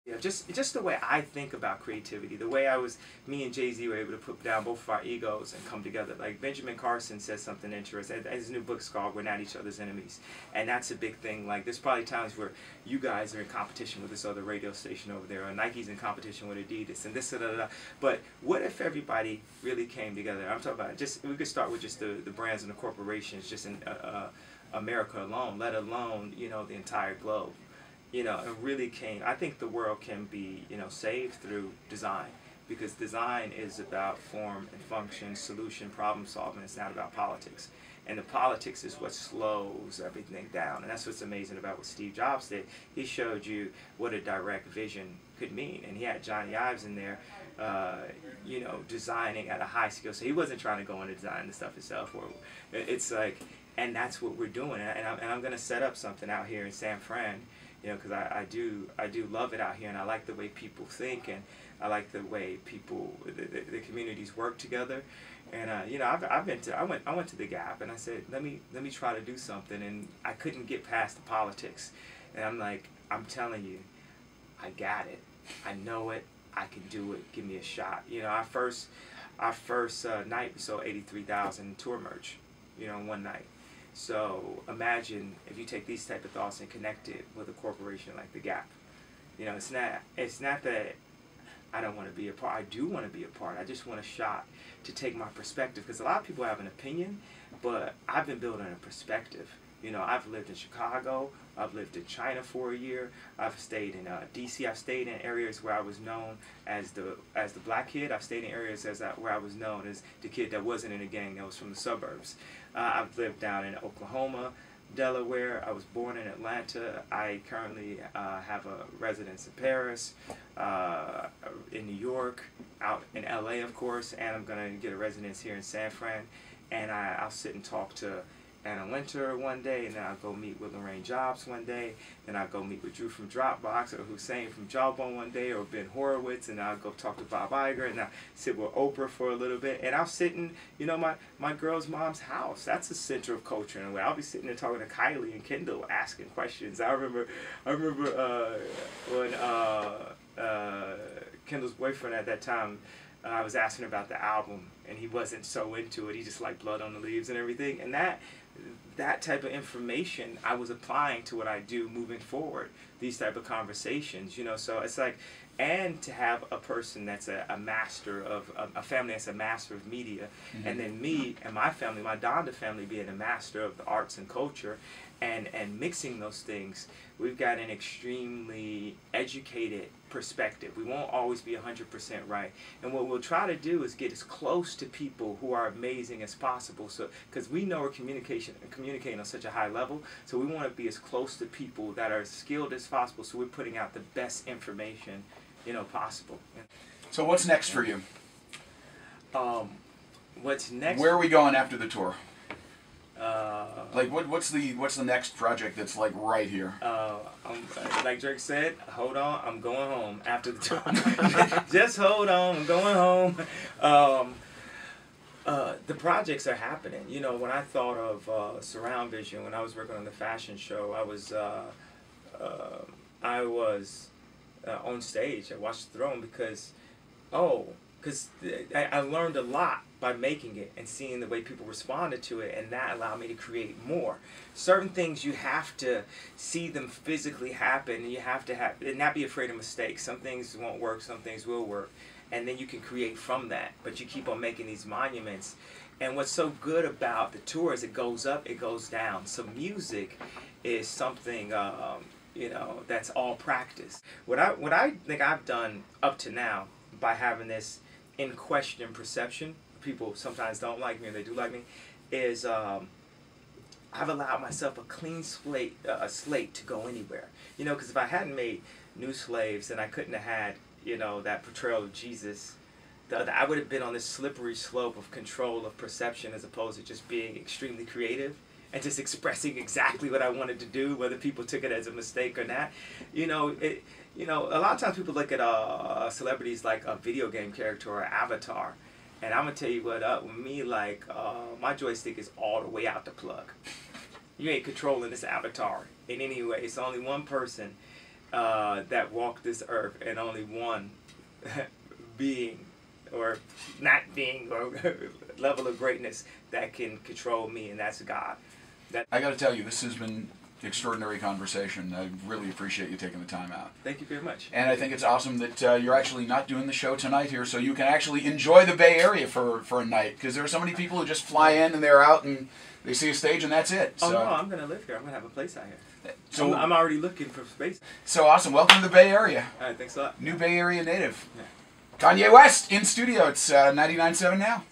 Yeah, just the way I think about creativity, the way me and Jay-Z were able to put down both of our egos and come together. Like Benjamin Carson says something interesting. His new book's called "We're Not Each Other's Enemies," and that's a big thing. Like there's probably times where you guys are in competition with this other radio station over there, or Nike's in competition with Adidas, and this da, da, da. But what if everybody really came together? I'm talking about we could start with just the brands and the corporations, just in America alone, let alone the entire globe. It really can. I think the world can be, saved through design, because design is about form and function, solution, problem solving. It's not about politics. And the politics is what slows everything down. And that's what's amazing about what Steve Jobs did. He showed you what a direct vision could mean. And he had Johnny Ives in there, designing at a high skill. So he wasn't trying to go into design the stuff himself. It's like, and that's what we're doing. And I'm going to set up something out here in San Fran. Because I do love it out here, and I like the way people think, and I like the way the communities work together. And I went to the Gap, and I said, let me try to do something, and I couldn't get past the politics. And I'm like, I'm telling you, I got it, I know it, I can do it. Give me a shot. Our first night we sold 83,000 tour merch, one night. So imagine if you take these type of thoughts and connect it with a corporation like the Gap. It's not that I don't want to be a part. I do want to be a part. I just want a shot to take my perspective, because a lot of people have an opinion, but I've been building a perspective. I've lived in Chicago. I've lived in China for a year. I've stayed in D.C. I've stayed in areas where I was known as the black kid. I've stayed in areas where I was known as the kid that wasn't in a gang, that was from the suburbs. I've lived down in Oklahoma, Delaware. I was born in Atlanta. I currently have a residence in Paris, in New York, out in L.A. of course, and I'm going to get a residence here in San Fran. And I'll sit and talk to Anna Wintour one day, and then I'll go meet with Lorraine Jobs one day, then I'll go meet with Drew from Dropbox, or Hussein from Jawbone one day, or Ben Horowitz, and I'll go talk to Bob Iger, and I'll sit with Oprah for a little bit, and I'll sit in, my girl's mom's house. That's the center of culture in a way. I'll be sitting there talking to Kylie and Kendall, asking questions. I remember when Kendall's boyfriend at that time, I was asking about the album, and he wasn't so into it. He just liked Blood on the Leaves and everything, and that type of information I was applying to what I do moving forward, these type of conversations, so it's like, and to have a person that's a master of, a family that's a master of media, and then me and my family, my Donda family, being a master of the arts and culture, and mixing those things, we've got an extremely educated perspective. We won't always be 100% right, and what we'll try to do is get as close to people who are amazing as possible. So, because we know we're communicating on such a high level, so we want to be as close to people that are as skilled as possible. So we're putting out the best information, possible. So what's next for you? What's next? Where are we going after the tour? What's the next project that's like right here? Like Drake said, hold on, I'm going home after the tour. Just hold on, I'm going home. The projects are happening. When I thought of Surround Vision, when I was working on the fashion show, I was on stage at Watch the Throne because I learned a lot by making it and seeing the way people responded to it, and that allowed me to create more. Certain things you have to see them physically happen, and you have to and not be afraid of mistakes. Some things won't work, some things will work, and then you can create from that. But you keep on making these monuments. And what's so good about the tour is it goes up, it goes down. So music is something that's all practice. What I think I've done up to now by having this in question perception, people sometimes don't like me or they do like me, is I've allowed myself a clean slate to go anywhere. Because if I hadn't made New Slaves, then I couldn't have had that portrayal of Jesus. I would have been on this slippery slope of control of perception, as opposed to just being extremely creative and just expressing exactly what I wanted to do, whether people took it as a mistake or not. A lot of times people look at celebrities like a video game character or avatar, and I'm gonna tell you what, with me, my joystick is all the way out the plug. You ain't controlling this avatar in any way. It's only one person that walk this earth, and only one being or not being or level of greatness that can control me, and that's God. I got to tell you, this has been extraordinary conversation. I really appreciate you taking the time out. Thank you very much. And I think it's awesome that you're actually not doing the show tonight here, so you can actually enjoy the Bay Area for a night. Because there are so many people who just fly in and they're out and they see a stage and that's it. Oh so, no, I'm gonna live here. I'm gonna have a place out here. So I'm already looking for space. So awesome. Welcome to the Bay Area. All right, thanks a lot. New Bay Area native. Yeah. Kanye West in studio. It's 99.7 now.